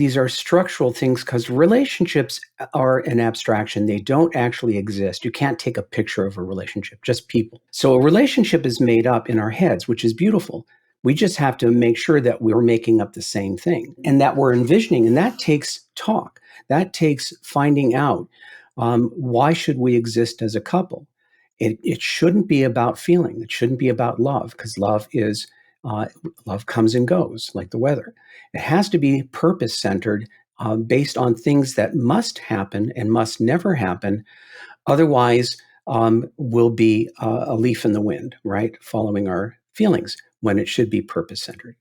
these are structural things because relationships are an abstraction. They don't actually exist. You can't take a picture of a relationship, just people. So a relationship is made up in our heads, which is beautiful. We just have to make sure that we're making up the same thing and that we're envisioning. And that takes talk. That takes finding out why should we exist as a couple. It shouldn't be about feeling. It shouldn't be about love because love comes and goes like the weather. It has to be purpose centered, based on things that must happen and must never happen. Otherwise, we'll be a leaf in the wind, right? Following our feelings when it should be purpose centered.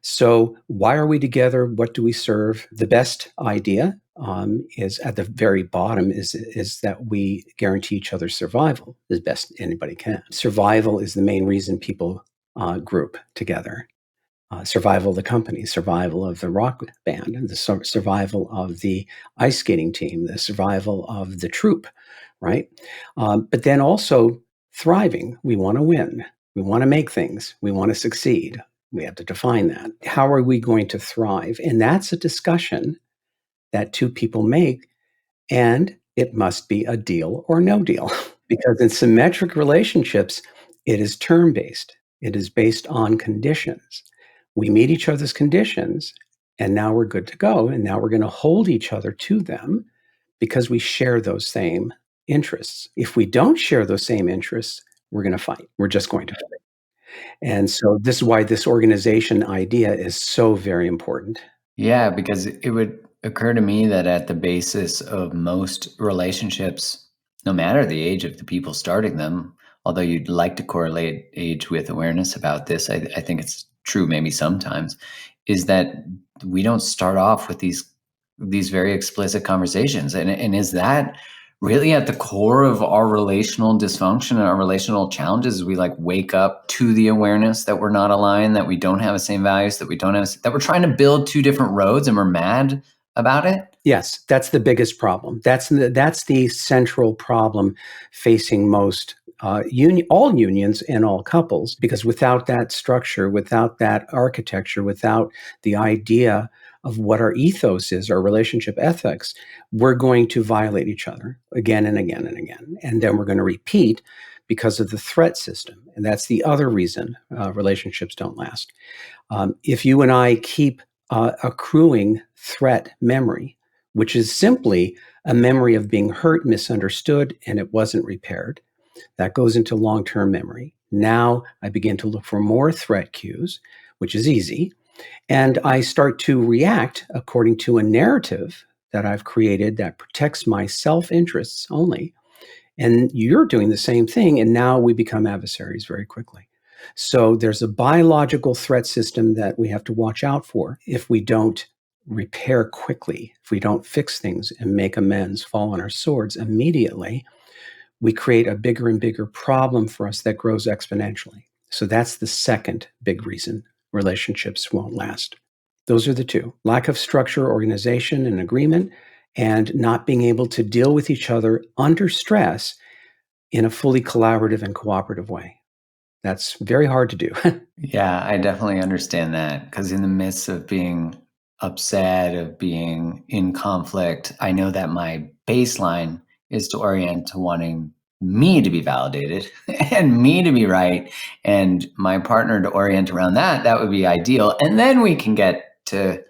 So, why are we together? What do we serve? The best idea is at the very bottom is that we guarantee each other's survival as best anybody can. Survival is the main reason people group together. Survival of the company, survival of the rock band, and the survival of the ice skating team, the survival of the troop, right? But then also thriving. We want to win. We want to make things. We want to succeed. We have to define that. How are we going to thrive? And that's a discussion that two people make, and it must be a deal or no deal. Because in symmetric relationships, it is term-based. It is based on conditions. We meet each other's conditions, and now we're good to go. And now we're going to hold each other to them because we share those same interests. If we don't share those same interests, we're going to fight. We're just going to fight. And so this is why this organization idea is so very important. Yeah, because it would occur to me that at the basis of most relationships, no matter the age of the people starting them, although you'd like to correlate age with awareness about this, I think it's true maybe sometimes, is that we don't start off with these very explicit conversations. And is that really at the core of our relational dysfunction and our relational challenges? We like wake up to the awareness that we're not aligned, that we don't have the same values, that we don't have, that we're trying to build two different roads and we're mad about it. Yes, that's the biggest problem. That's the central problem facing most all unions and all couples, because without that structure, without that architecture, without the idea of what our ethos is, our relationship ethics, we're going to violate each other again and again and again. And then we're going to repeat because of the threat system. And that's the other reason relationships don't last. If you and I keep accruing threat memory, which is simply a memory of being hurt, misunderstood, and it wasn't repaired, that goes into long-term memory. Now I begin to look for more threat cues, which is easy. And I start to react according to a narrative that I've created that protects my self-interests only. And you're doing the same thing. And now we become adversaries very quickly. So there's a biological threat system that we have to watch out for if we don't repair quickly, if we don't fix things and make amends, fall on our swords immediately. We create a bigger and bigger problem for us that grows exponentially. So that's the second big reason relationships won't last. Those are the two: lack of structure, organization, and agreement, and not being able to deal with each other under stress in a fully collaborative and cooperative way. That's very hard to do. Yeah, I definitely understand that, because in the midst of being upset, of being in conflict, I know that my baseline is to orient to wanting me to be validated and me to be right, and my partner to orient around that. That would be ideal. And then we can get to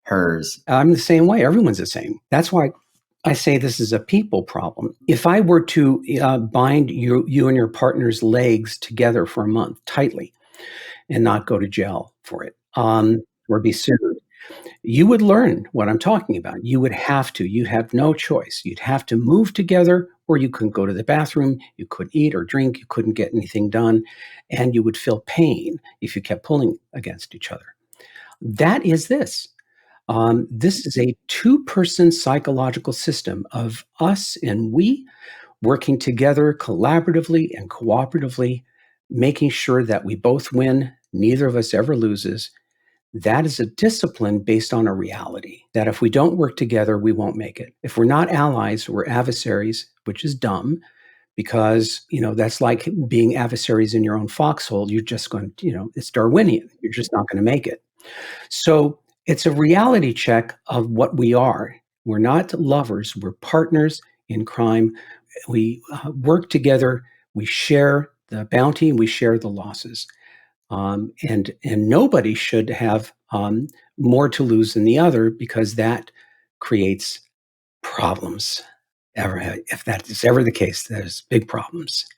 hers. I'm the same way. Everyone's the same. That's why I say this is a people problem. If I were to bind you and your partner's legs together for a month tightly and not go to jail for it, or be sued, you would learn what I'm talking about. You would have to. You have no choice. You'd have to move together, or you couldn't go to the bathroom. You couldn't eat or drink. You couldn't get anything done. And you would feel pain if you kept pulling against each other. That is this. This is a two-person psychological system of us and we working together collaboratively and cooperatively, making sure that we both win, neither of us ever loses. That is a discipline based on a reality that if we don't work together, we won't make it. If we're not allies, we're adversaries, which is dumb, because, that's like being adversaries in your own foxhole. You're just going, it's Darwinian. You're just not going to make it. So It's a reality check of what we are. We're not lovers, we're partners in crime. We work together, we share the bounty, we share the losses. And nobody should have more to lose than the other because that creates problems. Ever, if that is ever the case, there's big problems.